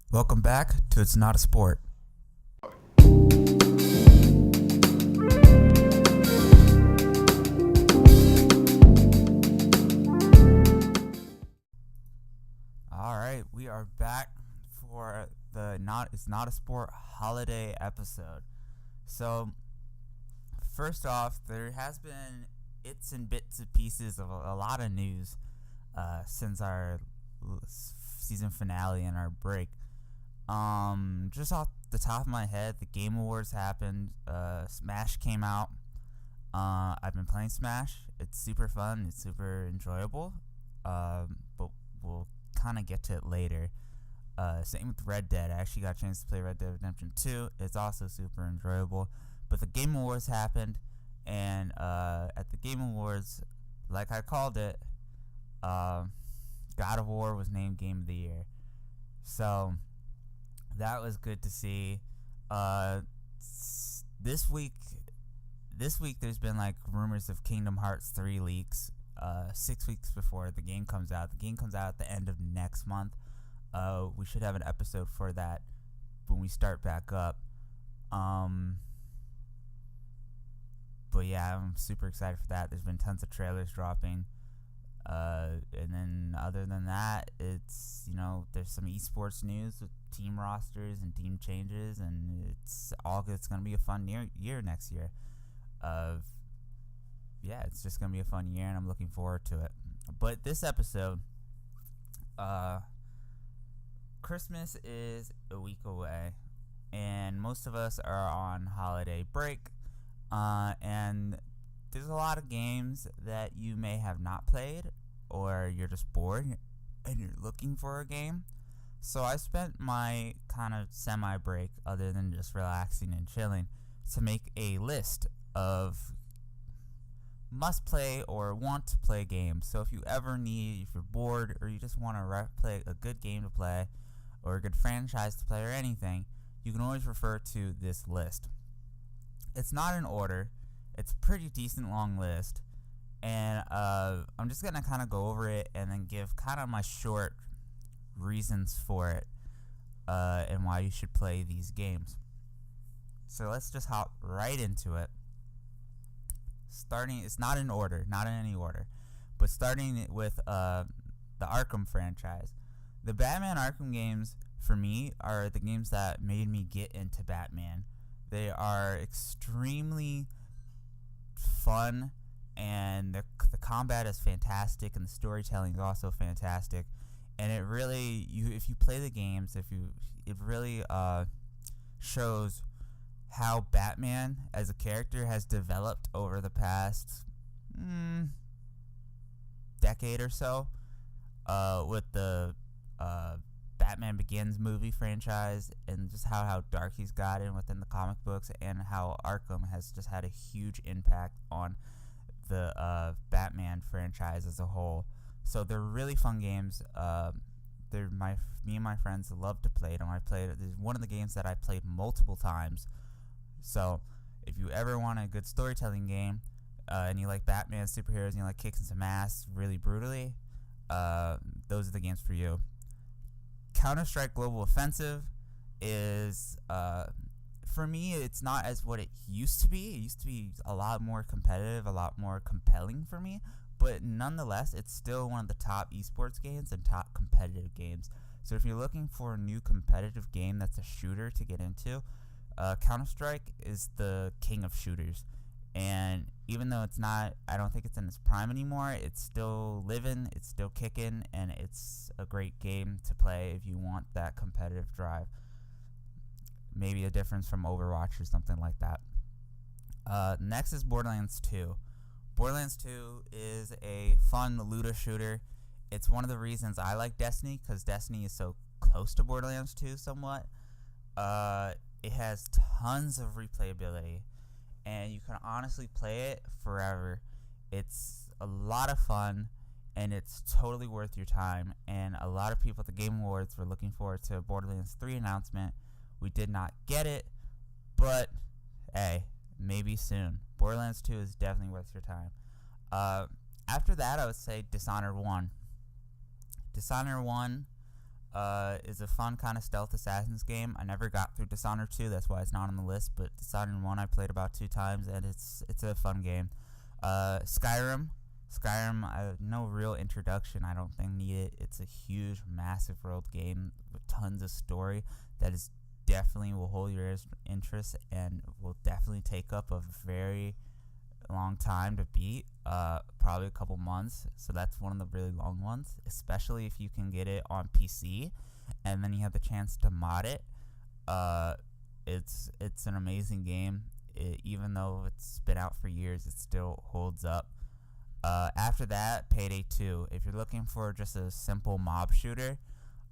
Welcome back to It's Not a Sport. Alright, we are back for the It's Not a Sport holiday episode. So, first off, there has been bits and pieces of a lot of news since our season finale and our break. Just off the top of my head, the Game Awards happened. Smash came out. I've been playing Smash. It's super fun. It's super enjoyable. But we'll kind of get to it later. Same with Red Dead. I actually got a chance to play Red Dead Redemption 2. It's also super enjoyable. But the Game Awards happened, and at the Game Awards, like I called it, God of War was named Game of the Year. So that was good to see. This week there's been like rumors of Kingdom Hearts 3 leaks 6 weeks before the game comes out. The game comes out at the end of next month. We should have an episode for that when we start back up. But yeah, I'm super excited for that. There's been tons of trailers dropping. And then other than that, it's, there's some esports news with team rosters and team changes, and it's going to be a fun year next year. It's just going to be a fun year, and I'm looking forward to it. But this episode, Christmas is a week away, and most of us are on holiday break, and there's a lot of games that you may have not played, or you're just bored and you're looking for a game. So I spent my kind of semi-break, other than just relaxing and chilling, to make a list of must-play or want-to-play games. So if you're bored, or you just want to play a good game to play, or a good franchise to play, or anything, you can always refer to this list. It's not in order. It's a pretty decent long list, and I'm just going to kind of go over it and then give kind of my short reasons for it, and why you should play these games. So let's just hop right into it. It's not in order, not in any order, but starting with the Arkham franchise. The Batman Arkham games, for me, are the games that made me get into Batman. They are extremely fun, and the combat is fantastic, and the storytelling is also fantastic. And it really, if you play the games, it really shows how Batman as a character has developed over the past decade or so, with the Batman Begins movie franchise, and just how dark he's gotten within the comic books, and how Arkham has just had a huge impact on the Batman franchise as a whole. So they're really fun games. Me and my friends love to play them. It's one of the games that I played multiple times. So if you ever want a good storytelling game, and you like Batman superheroes, and you like kicking some ass really brutally, those are the games for you. Counter-Strike Global Offensive is, for me, it's not as what it used to be. It used to be a lot more competitive, a lot more compelling for me, but nonetheless, it's still one of the top esports games and top competitive games. So if you're looking for a new competitive game that's a shooter to get into, Counter-Strike is the king of shooters. And even though I don't think it's in its prime anymore, it's still living, it's still kicking, and it's a great game to play if you want that competitive drive. Maybe a difference from Overwatch or something like that. Next is Borderlands 2. Borderlands 2 is a fun looter shooter. It's one of the reasons I like Destiny, because Destiny is so close to Borderlands 2 somewhat. It has tons of replayability, and you can honestly play it forever. It's a lot of fun, and it's totally worth your time. And a lot of people at the Game Awards were looking forward to a Borderlands 3 announcement. We did not get it, but hey, maybe soon. Borderlands 2 is definitely worth your time. After that, I would say Dishonored 1. Dishonored 1 is a fun kind of stealth Assassin's game. I never got through Dishonored 2, that's why it's not on the list, but Dishonored 1 I played about 2 times, and it's a fun game. Skyrim, no real introduction, I don't think needed. It's a huge, massive world game with tons of story that is definitely will hold your interest and will definitely take up a very long time to beat, probably a couple months. So that's one of the really long ones, especially if you can get it on PC and then you have the chance to mod it. It's an amazing game. Even though it's been out for years, it still holds up. After that, Payday 2. If you're looking for just a simple mob shooter,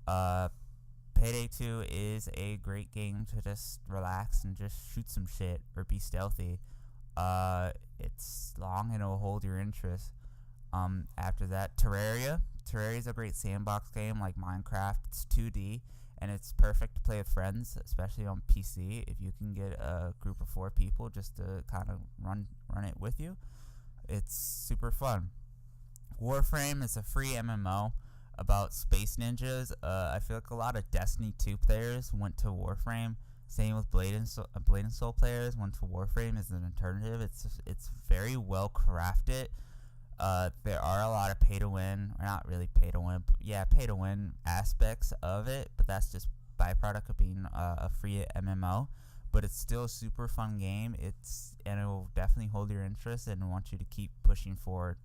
Payday 2 is a great game to just relax and just shoot some shit or be stealthy. It's long and it will hold your interest. After that, Terraria. Terraria is a great sandbox game like Minecraft. It's 2D and it's perfect to play with friends, especially on PC. If you can get a group of 4 people just to kind of run it with you, it's super fun. Warframe is a free MMO about space ninjas. I feel like a lot of Destiny 2 players went to Warframe. Same with Blade and Soul players went to Warframe as an alternative. It's very well crafted. There are a lot of pay to win, or not really pay to win, but yeah, pay to win aspects of it. But that's just byproduct of being a free MMO. But it's still a super fun game. And it will definitely hold your interest and want you to keep pushing forward.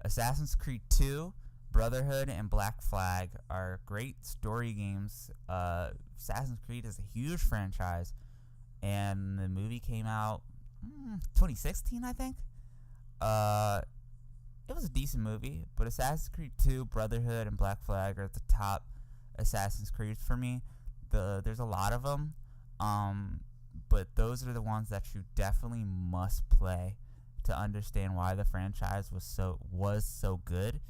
Assassin's Creed 2, Brotherhood, and Black Flag are great story games. Assassin's Creed is a huge franchise, and the movie came out 2016, I think. It was a decent movie, but Assassin's Creed 2, Brotherhood, and Black Flag are at the top Assassin's Creed for me. There's a lot of them, but those are the ones that you definitely must play to understand why the franchise was so good.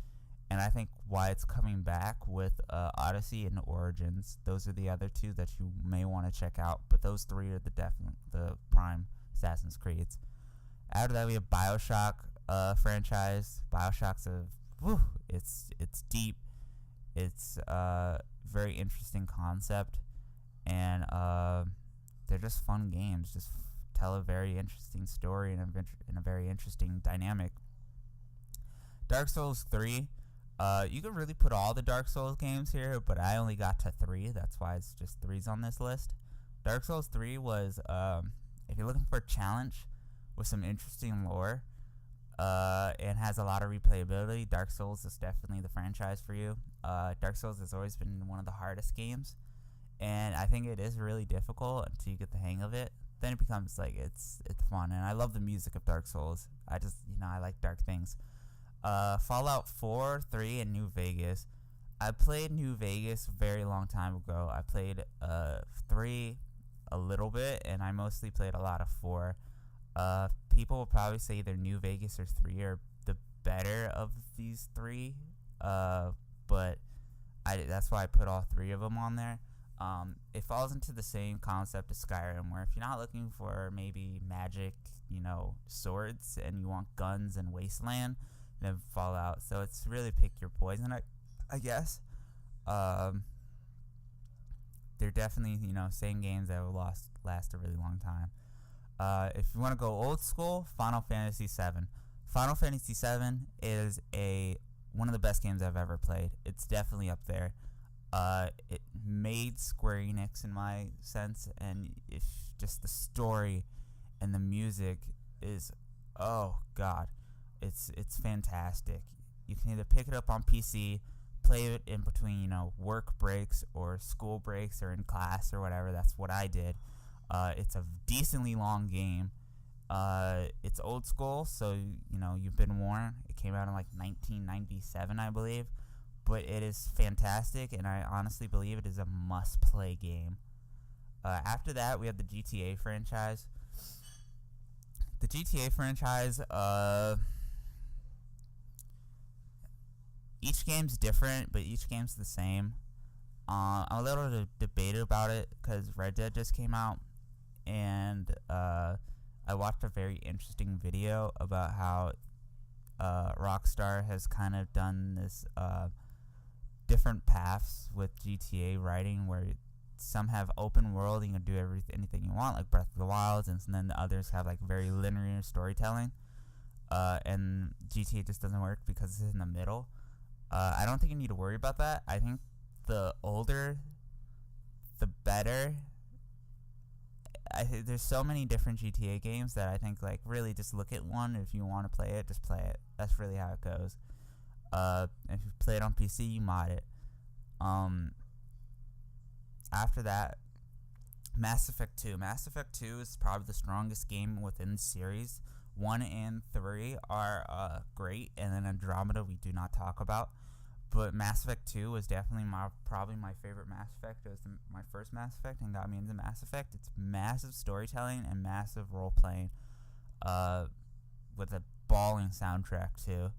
And I think why it's coming back with Odyssey and Origins. Those are the other 2 that you may want to check out. But those 3 are the prime Assassin's Creeds. After that, we have BioShock franchise. BioShock's it's deep. It's a very interesting concept, and they're just fun games. Just tell a very interesting story and a very interesting dynamic. Dark Souls 3. You can really put all the Dark Souls games here, but I only got to 3. That's why it's just 3's on this list. Dark Souls 3 was, if you're looking for a challenge with some interesting lore, and has a lot of replayability, Dark Souls is definitely the franchise for you. Dark Souls has always been one of the hardest games, and I think it is really difficult until you get the hang of it. Then it becomes like it's fun, and I love the music of Dark Souls. I like dark things. Fallout 4, 3, and New Vegas. I played New Vegas a very long time ago. I played 3 a little bit, and I mostly played a lot of 4. People will probably say either New Vegas or 3 are the better of these 3, but that's why I put all 3 of them on there. It falls into the same concept as Skyrim, where if you're not looking for maybe magic, swords, and you want guns and wasteland, then Fallout. So it's really pick your poison, I guess. They're definitely, same games that will last a really long time. If you want to go old school, Final Fantasy VII. Final Fantasy VII is one of the best games I've ever played. It's definitely up there. It made Square Enix in my sense, and it's just the story and the music is, oh god, it's fantastic. You can either pick it up on PC, play it in between, work breaks or school breaks or in class or whatever. That's what I did. It's a decently long game. It's old school, so you've been warned. It came out in like 1997, I believe, but it is fantastic, and I honestly believe it is a must-play game. After that, we have the GTA franchise. The GTA franchise, each game's different, but each game's the same. I'm a little debated about it because Red Dead just came out, and I watched a very interesting video about how Rockstar has kind of done this different paths with GTA writing, where some have open world, you can do anything you want, like Breath of the Wild, and then the others have like very linear storytelling. And GTA just doesn't work because it's in the middle. I don't think you need to worry about that. I think the older, the better. There's so many different GTA games that I think, like, really just look at one. If you want to play it, just play it. That's really how it goes. If you play it on PC, you mod it. After that, Mass Effect 2. Mass Effect 2 is probably the strongest game within the series. 1 and 3 are great, and then Andromeda we do not talk about. But Mass Effect 2 was definitely probably my favorite Mass Effect. It was my first Mass Effect and got me into Mass Effect. It's massive storytelling and massive role-playing, with a balling soundtrack too.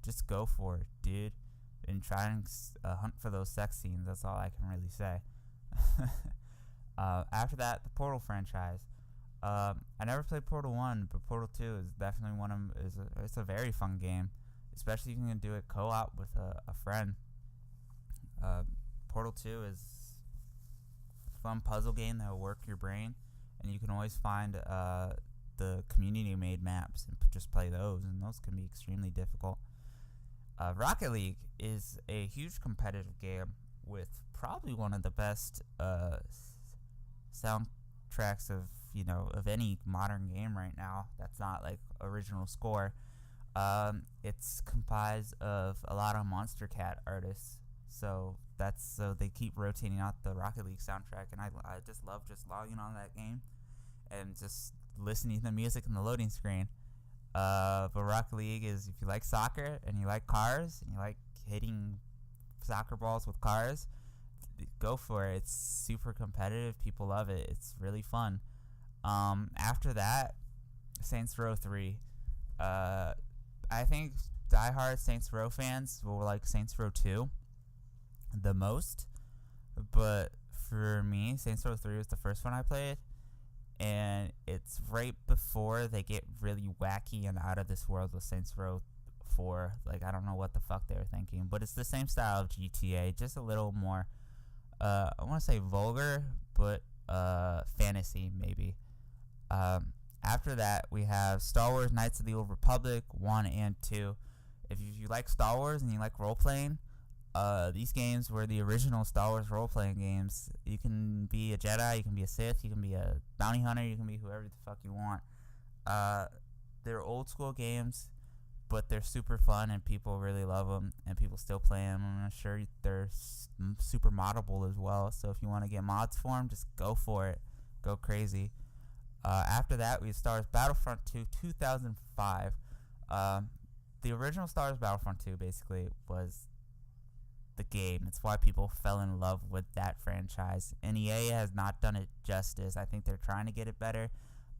Just go for it, dude. And try and hunt for those sex scenes. That's all I can really say. After that, the Portal franchise. I never played Portal 1, but Portal 2 is definitely it's a very fun game, especially if you can do it co-op with a friend. Portal 2 is a fun puzzle game that will work your brain, and you can always find the community-made maps and just play those, and those can be extremely difficult. Rocket League is a huge competitive game with probably one of the best soundtracks of any modern game right now. That's not like original score. It's comprised of a lot of Monster Cat artists, so they keep rotating out the Rocket League soundtrack, and I just love just logging on that game and just listening to the music in the loading screen. But Rocket League is, if you like soccer and you like cars and you like hitting soccer balls with cars, go for it. It's super competitive. People love it. It's really fun. After that, Saints Row 3. I think diehard Saints Row fans will like Saints Row 2 the most, but for me, Saints Row 3 was the first one I played, and it's right before they get really wacky and out of this world with Saints Row 4. Like, I don't know what the fuck they were thinking, but it's the same style of GTA, just a little more, I want to say vulgar, but fantasy maybe. After that, we have Star Wars Knights of the Old Republic 1 and 2. If you like Star Wars and you like role-playing, these games were the original Star Wars role-playing games. You can be a Jedi, you can be a Sith, you can be a bounty hunter, you can be whoever the fuck you want. They're old-school games, but they're super fun, and people really love them, and people still play them. I'm sure they're super moddable as well, so if you want to get mods for them, just go for it. Go crazy. After that, we have Star Wars Battlefront 2 2005. The original Star Wars Battlefront 2 basically was the game. It's why people fell in love with that franchise. And EA has not done it justice. I think they're trying to get it better,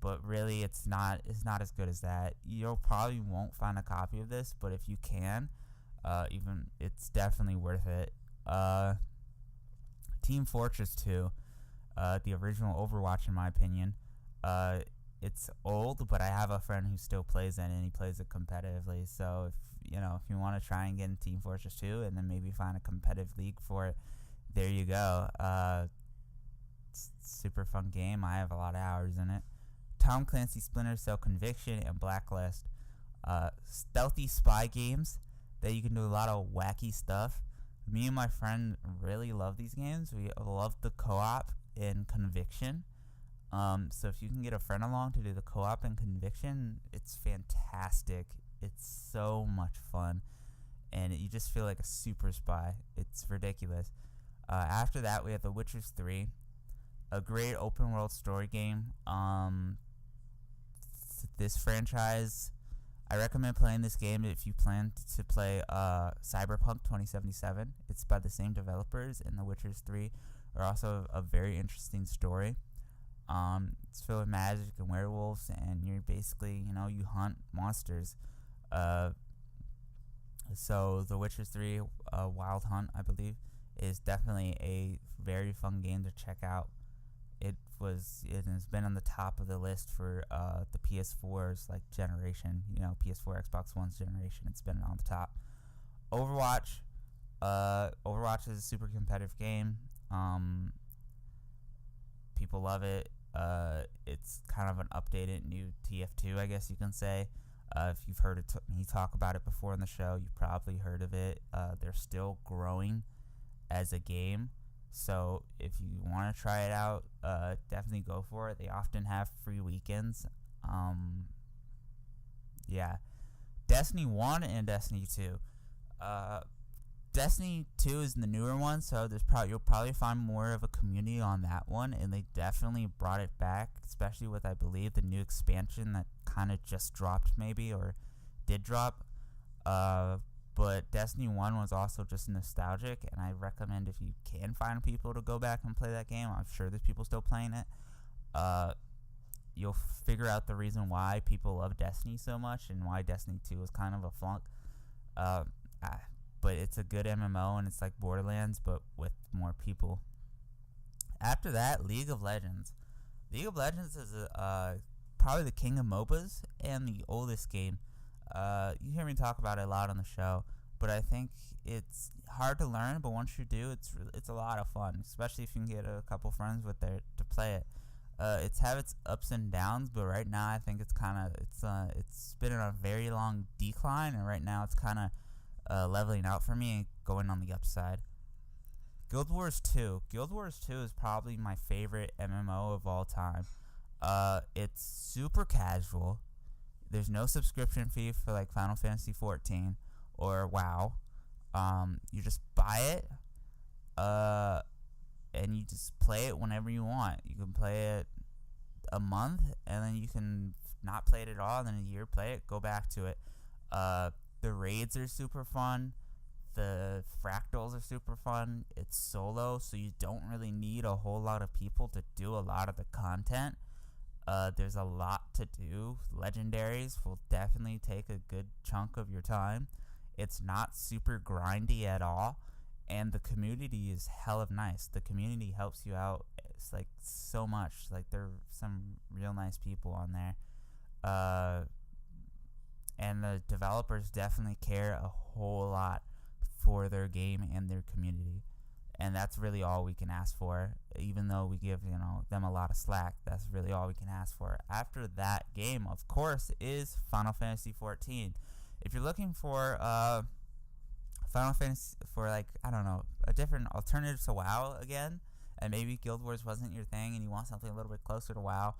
but really it's not as good as that. You probably won't find a copy of this, but if you can, it's definitely worth it. Team Fortress 2, the original Overwatch in my opinion. It's old, but I have a friend who still plays it, and he plays it competitively. So if you want to try and get in Team Fortress 2 and then maybe find a competitive league for it, there you go. It's a super fun game. I have a lot of hours in it. Tom Clancy Splinter Cell Conviction and Blacklist. Stealthy spy games that you can do a lot of wacky stuff. Me and my friend really love these games. We love the co-op in Conviction. So if you can get a friend along to do the co-op in Conviction, it's fantastic. It's so much fun, and you just feel like a super spy. It's ridiculous. After that, we have The Witcher 3, a great open world story game. This franchise, I recommend playing this game if you plan to play Cyberpunk 2077. It's by the same developers, and The Witcher 3 are also a very interesting story. It's filled with magic and werewolves, and you're basically, you hunt monsters. So The Witcher 3 Wild Hunt, I believe, is definitely a very fun game to check out. It has been on the top of the list for the PS4's generation, PS4, Xbox One's generation. It's been on the top. Overwatch. Overwatch is a super competitive game. People love it. It's kind of an updated new TF2, I guess you can say. If you've heard me talk about it before in the show, you've probably heard of it. They're still growing as a game. So if you want to try it out, definitely go for it. They often have free weekends. Yeah. Destiny 1 and Destiny 2. Destiny 2 is the newer one, so you'll probably find more of a community on that one, and they definitely brought it back, especially with, I believe, the new expansion that kind of just dropped, maybe, or did drop. But Destiny 1 was also just nostalgic, and I recommend, if you can find people to go back and play that game, I'm sure there's people still playing it, you'll figure out the reason why people love Destiny so much and why Destiny 2 was kind of a flunk. But it's a good MMO, and it's like Borderlands, but with more people. After that, League of Legends. League of Legends is probably the king of MOBAs and the oldest game. You hear me talk about it a lot on the show, but I think it's hard to learn, but once you do, it's a lot of fun, especially if you can get a couple friends with there to play it. It's have its ups and downs, but right now I think it's been on a very long decline, and right now it's kind of leveling out for me and going on the upside. Guild Wars 2. Guild Wars 2 is probably my favorite MMO of all time. It's super casual. There's no subscription fee for like Final Fantasy 14 or WoW. You just buy it, and you just play it whenever you want. You can play it a month, and then you can not play it at all, and then a year play it, go back to it. The raids are super fun. The fractals are super fun. It's solo, so you don't really need a whole lot of people to do a lot of the content. There's a lot to do. Legendaries will definitely take a good chunk of your time. It's not super grindy at all, and the community is hell of nice. The community helps you out. It's like so much. Like, there are some real nice people on there. And the developers definitely care a whole lot for their game and their community. And that's really all we can ask for. Even though we give, them a lot of slack, that's really all we can ask for. After that game, of course, is Final Fantasy 14. If you're looking for Final Fantasy, for a different alternative to WoW again, and maybe Guild Wars wasn't your thing and you want something a little bit closer to WoW,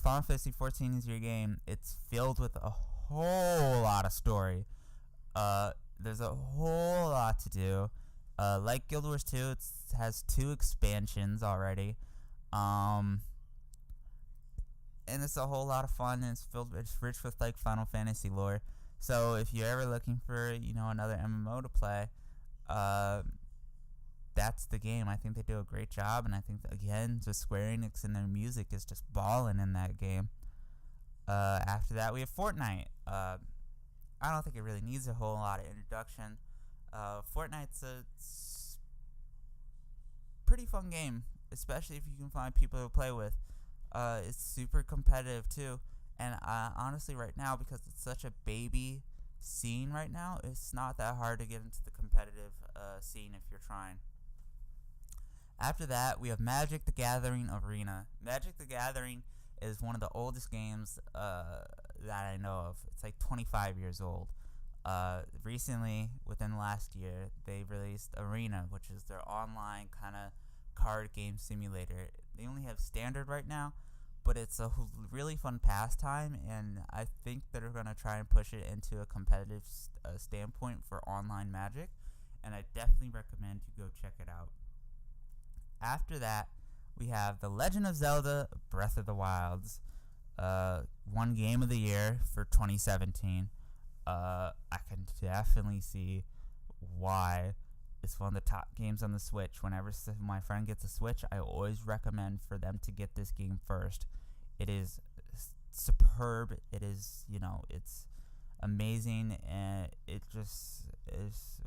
Final Fantasy 14 is your game. It's filled with a whole lot of story. There's a whole lot to do. Like Guild Wars 2, it has 2 expansions already. And it's a whole lot of fun, and it's rich with like Final Fantasy lore. So if you're ever looking for, another MMO to play, that's the game. I think they do a great job, and I think again, just Square Enix and their music is just balling in that game. After that, we have Fortnite. I don't think it really needs a whole lot of introduction. Fortnite's a pretty fun game, especially if you can find people to play with. It's super competitive too, and honestly, right now, because it's such a baby scene right now, it's not that hard to get into the competitive scene if you're trying. After that, we have Magic the Gathering Arena. Magic the Gathering is one of the oldest games that I know of. It's like 25 years old. Recently, within the last year, they released Arena, which is their online kind of card game simulator. They only have standard right now, but it's a really fun pastime, and I think they're going to try and push it into a competitive standpoint for online Magic, and I definitely recommend you go check it out. After that, we have The Legend of Zelda Breath of the Wilds. One game of the year for 2017. I can definitely see why it's one of the top games on the Switch. Whenever my friend gets a Switch, I always recommend for them to get this game first. It is superb. It is, it's amazing, and it just is...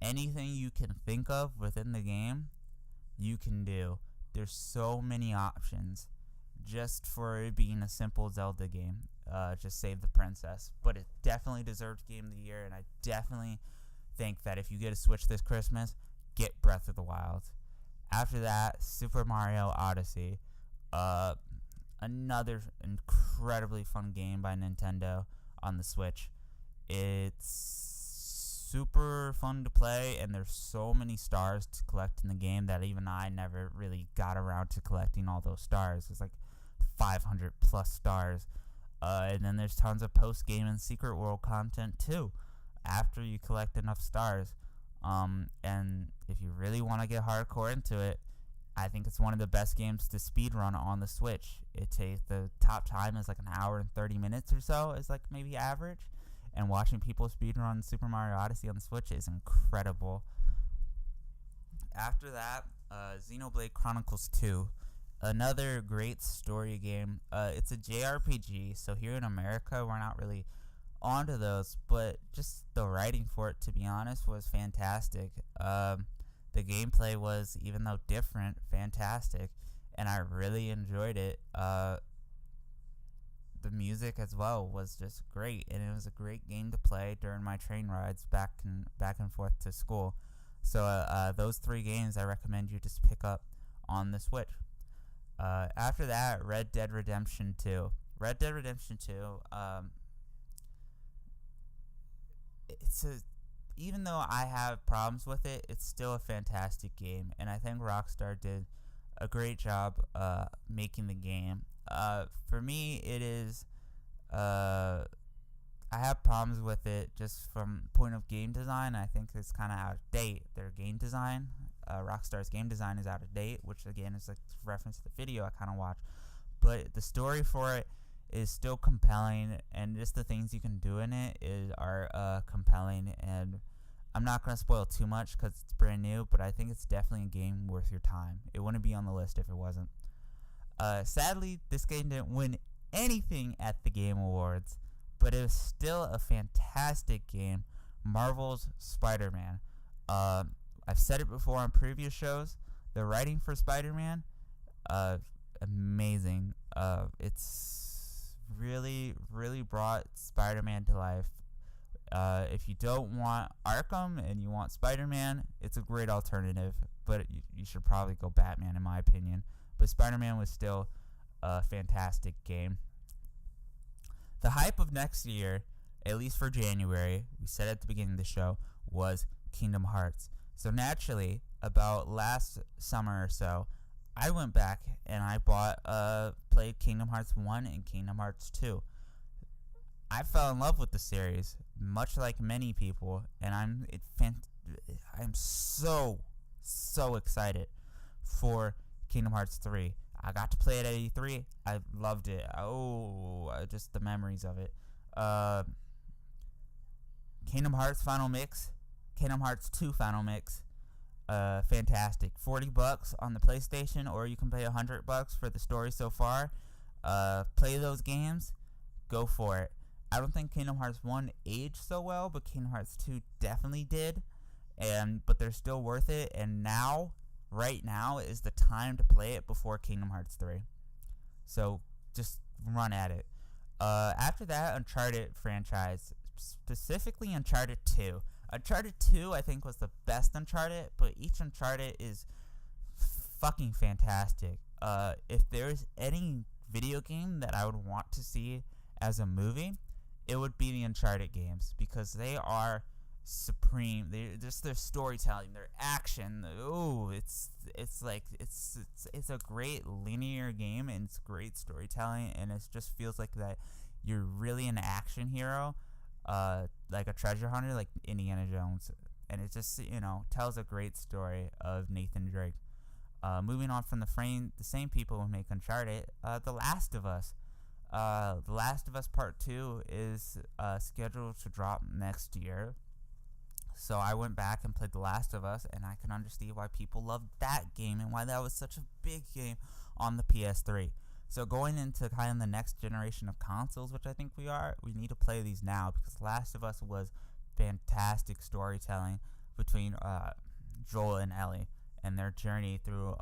anything you can think of within the game, you can do. There's so many options. just for it being a simple Zelda game. Just save the princess. But it definitely deserved Game of the Year, and I definitely think that if you get a Switch this Christmas, get Breath of the Wild. After that, Super Mario Odyssey. Another incredibly fun game by Nintendo on the Switch. It's super fun to play, and there's so many stars to collect in the game that even I never really got around to collecting all those stars. It's like 500 plus stars. And then there's tons of post-game and secret world content too after you collect enough stars. And if you really want to get hardcore into it, I think it's one of the best games to speedrun on the Switch. It takes the top time is like an hour and 30 minutes or so is like maybe average. And watching people speedrun Super Mario Odyssey on the Switch is incredible. After that, Xenoblade Chronicles 2. Another great story game. It's a JRPG, so here in America, we're not really onto those, but just the writing for it, to be honest, was fantastic. The gameplay was, even though different, fantastic, and I really enjoyed it. The music as well was just great, and it was a great game to play during my train rides back and forth to school. So those 3 games I recommend you just pick up on the Switch. After that, Red Dead Redemption 2. Red Dead Redemption 2, even though I have problems with it, it's still a fantastic game, and I think Rockstar did a great job making the game. For me, it is, I have problems with it just from point of game design. I think it's kind of out of date. Their game design, Rockstar's game design is out of date, which again is like reference to the video I kind of watched. But the story for it is still compelling, and just the things you can do in it are compelling. And I'm not going to spoil too much because it's brand new, but I think it's definitely a game worth your time. It wouldn't be on the list if it wasn't. Sadly, this game didn't win anything at the Game Awards, but it was still a fantastic game. Marvel's Spider-Man. I've said it before on previous shows. The writing for Spider-Man, amazing. It's really, really brought Spider-Man to life. If you don't want Arkham and you want Spider-Man, it's a great alternative, but you should probably go Batman in my opinion. But Spider-Man was still a fantastic game. The hype of next year, at least for January, we said at the beginning of the show, was Kingdom Hearts. So naturally, about last summer or so, I went back and I played Kingdom Hearts 1 and Kingdom Hearts 2. I fell in love with the series, much like many people, and I'm so excited for Kingdom Hearts 3. I got to play it at E3. I loved it. Just the memories of it. Kingdom Hearts Final Mix, Kingdom Hearts 2 Final Mix, fantastic. $40 on the PlayStation, or you can pay $100 for the story so far. Play those games, go for it. I don't think Kingdom Hearts 1 aged so well, but Kingdom Hearts 2 definitely did. But they're still worth it, and right now is the time to play it before Kingdom Hearts 3. So just run at it. After that, Uncharted franchise, specifically Uncharted 2. Uncharted 2, I think, was the best Uncharted, but each Uncharted is fucking fantastic. If there's any video game that I would want to see as a movie, it would be the Uncharted games, because they are supreme. Just their storytelling, their action. It's a great linear game, and it's great storytelling, and it just feels like that you're really an action hero, like a treasure hunter, like Indiana Jones, and it just tells a great story of Nathan Drake. Moving on from the same people who make Uncharted, The Last of Us. The Last of Us Part 2 is scheduled to drop next year. So I went back and played The Last of Us, and I can understand why people loved that game and why that was such a big game on the PS3. So going into kind of the next generation of consoles, which I think we need to play these now, because Last of Us was fantastic storytelling between Joel and Ellie. and their journey through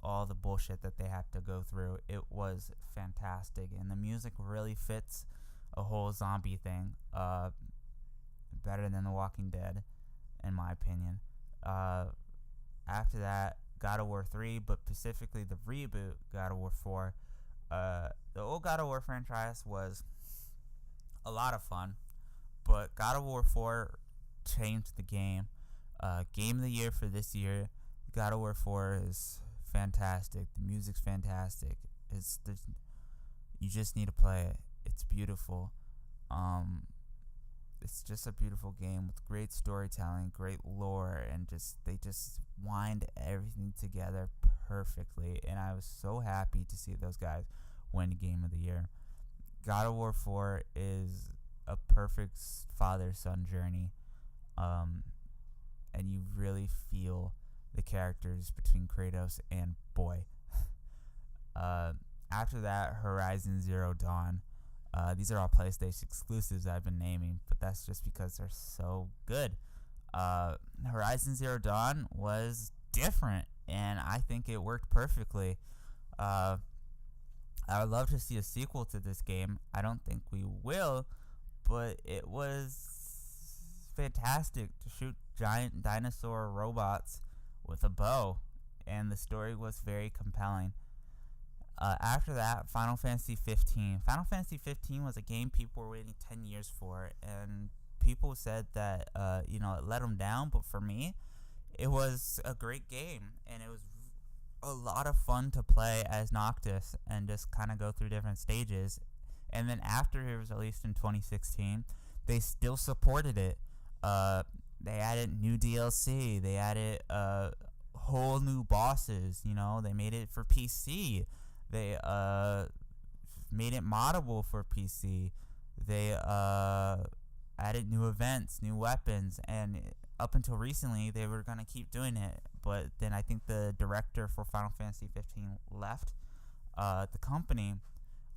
all the bullshit that they had to go through. It was fantastic, and the music really fits a whole zombie thing better than The Walking Dead, in my opinion. After that, God of War 3, but specifically the reboot God of War 4. The old God of War franchise was a lot of fun, but God of War 4 changed the game. Game of the year for this year, God of War 4 is fantastic. The music's fantastic. You just need to play it. It's beautiful. It's just a beautiful game with great storytelling, great lore, and they just wind everything together perfectly. And I was so happy to see those guys win Game of the Year. God of War 4 is a perfect father-son journey, and you really feel the characters between Kratos and Boy. After that, Horizon Zero Dawn. These are all PlayStation exclusives I've been naming, but that's just because they're so good. Horizon Zero Dawn was different, and I think it worked perfectly. I would love to see a sequel to this game. I don't think we will, but it was fantastic to shoot giant dinosaur robots with a bow, and the story was very compelling. After that, Final Fantasy 15. Final Fantasy 15 was a game people were waiting 10 years for, and people said that it let them down, but for me, it was a great game, and it was a lot of fun to play as Noctis and just kind of go through different stages. And then after it was released in 2016, they still supported it. They added new DLC. They added whole new bosses. They made it for PC. They made it moddable for PC. They added new events, new weapons, and up until recently, they were going to keep doing it. But then I think the director for Final Fantasy 15 left the company,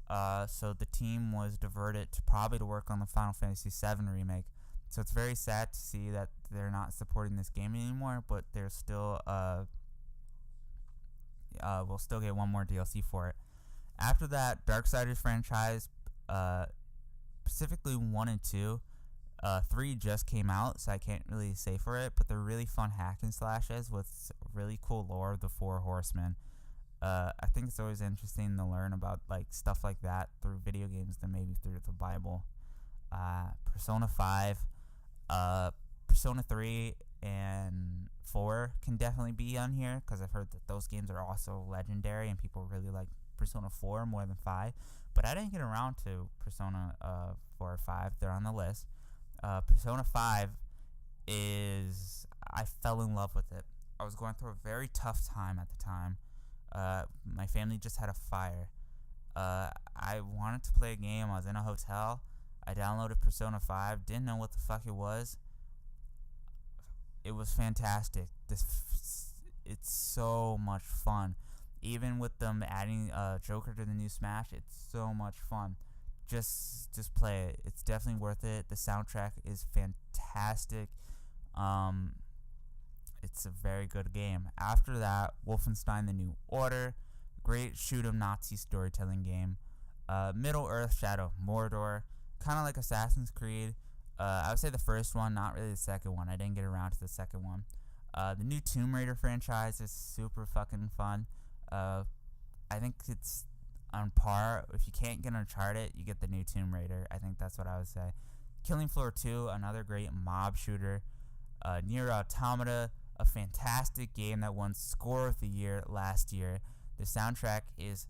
so the team was diverted to probably to work on the Final Fantasy 7 remake. So it's very sad to see that they're not supporting this game anymore, but there's still we'll still get one more DLC for it. After that, Darksiders franchise, specifically 1 and 2. 3 just came out, so I can't really say for it, but they're really fun hack and slashes with really cool lore of the Four Horsemen. I think it's always interesting to learn about stuff like that through video games than maybe through the Bible. Persona 5, Persona 3, and 4 can definitely be on here because I've heard that those games are also legendary and people really like Persona 4 more than 5. But I didn't get around to Persona 4 or 5. They're on the list. Persona 5 I fell in love with it. I was going through a very tough time at the time. My family just had a fire. I wanted to play a game. I was in a hotel. I downloaded Persona 5. Didn't know what the fuck it was. It was fantastic. It's so much fun. Even with them adding Joker to the new Smash, it's so much fun. Just play it. It's definitely worth it. The soundtrack is fantastic. It's a very good game. After that, Wolfenstein: The New Order, great shoot 'em Nazi storytelling game. Middle Earth: Shadow of Mordor, kind of like Assassin's Creed. I would say the first one, not really the second one. I didn't get around to the second one. The new Tomb Raider franchise is super fucking fun. I think it's on par. If you can't get Uncharted, you get the new Tomb Raider. I think that's what I would say. Killing Floor 2, another great mob shooter. Nier Automata, a fantastic game that won Score of the Year last year. The soundtrack is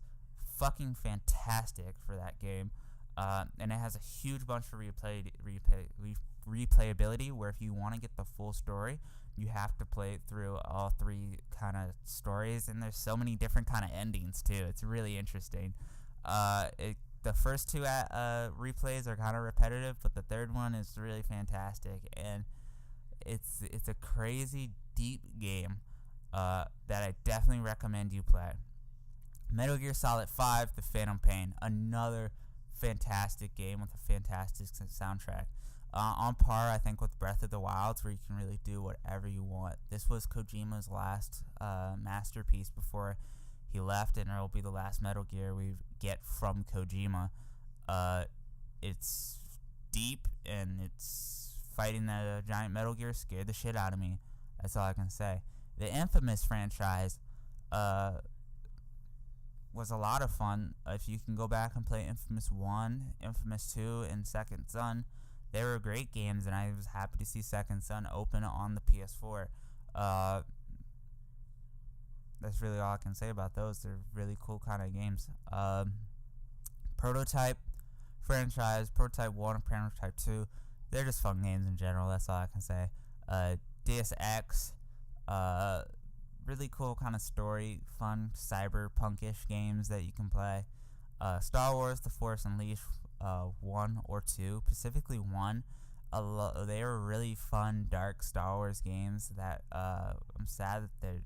fucking fantastic for that game. And it has a huge bunch of replayability where if you want to get the full story, you have to play through all 3 kind of stories, and there's so many different kind of endings too. It's really interesting. The first 2 replays are kind of repetitive, but the third one is really fantastic, and it's a crazy deep game that I definitely recommend you play. Metal Gear Solid 5: The Phantom Pain, another fantastic game with a fantastic soundtrack. On par, I think, with Breath of the Wilds, where you can really do whatever you want. This was Kojima's last masterpiece before he left, and it will be the last Metal Gear we get from Kojima. It's deep, and it's fighting a giant Metal Gear scared the shit out of me. That's all I can say. The Infamous franchise was a lot of fun. If you can go back and play Infamous 1, Infamous 2, and Second Son, they were great games, and I was happy to see Second Son open on the PS4. That's really all I can say about those. They're really cool kind of games. Prototype franchise, Prototype 1 and Prototype 2, they're just fun games in general. That's all I can say. Deus Ex, really cool kind of story, fun cyberpunkish games that you can play. Star Wars The Force Unleashed 1 or 2, specifically 1. They were really fun, dark Star Wars games that I'm sad that they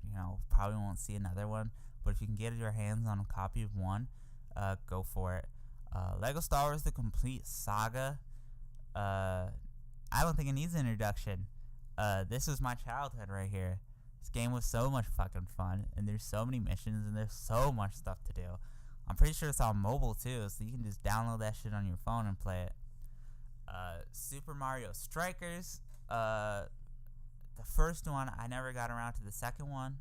probably won't see another one. But if you can get your hands on a copy of 1, go for it. Lego Star Wars The Complete Saga. I don't think it needs an introduction. This was my childhood right here. This game was so much fucking fun, and there's so many missions, and there's so much stuff to do. I'm pretty sure it's on mobile too, so you can just download that shit on your phone and play it. Super Mario Strikers. The first one, I never got around to the second one,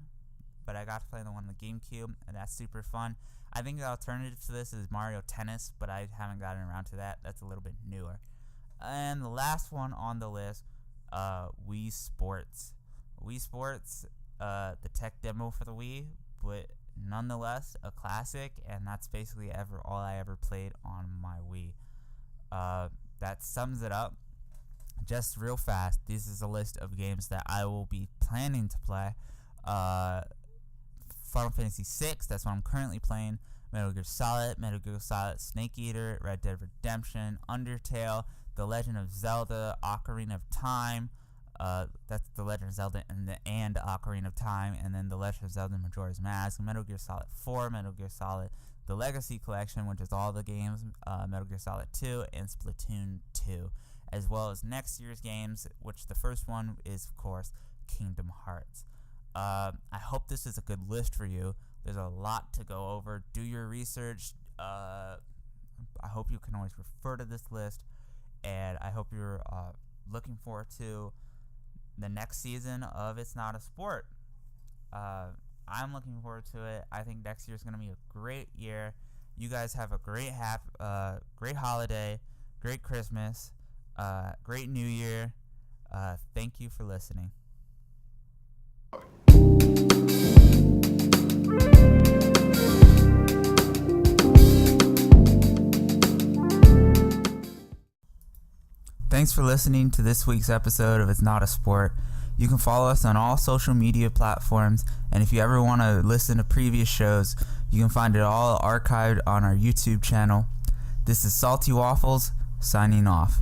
but I got to play the one on the GameCube, and that's super fun. I think the alternative to this is Mario Tennis, but I haven't gotten around to that. That's a little bit newer. And the last one on the list, Wii Sports. Wii Sports, the tech demo for the Wii, but nonetheless a classic, and that's basically all I ever played on my Wii. That sums it up. Just real fast, this is a list of games that I will be planning to play. Final Fantasy VI, that's what I'm currently playing. Metal Gear Solid, Snake Eater, Red Dead Redemption, Undertale, The Legend of Zelda, Ocarina of Time. That's The Legend of Zelda and Ocarina of Time, and then The Legend of Zelda Majora's Mask, Metal Gear Solid 4, Metal Gear Solid The Legacy Collection, which is all the games, Metal Gear Solid 2, and Splatoon 2, as well as next year's games, which the first one is, of course, Kingdom Hearts. I hope this is a good list for you. There's a lot to go over. Do your research. I hope you can always refer to this list, and I hope you're looking forward to the next season of It's Not a Sport. I'm looking forward to it. I think next year is going to be a great year. You guys have a great holiday, great Christmas, great New Year. Thank you for listening. Thanks for listening to this week's episode of It's Not a Sport. You can follow us on all social media platforms, and if you ever want to listen to previous shows, you can find it all archived on our YouTube channel. This is Salty Waffles, signing off.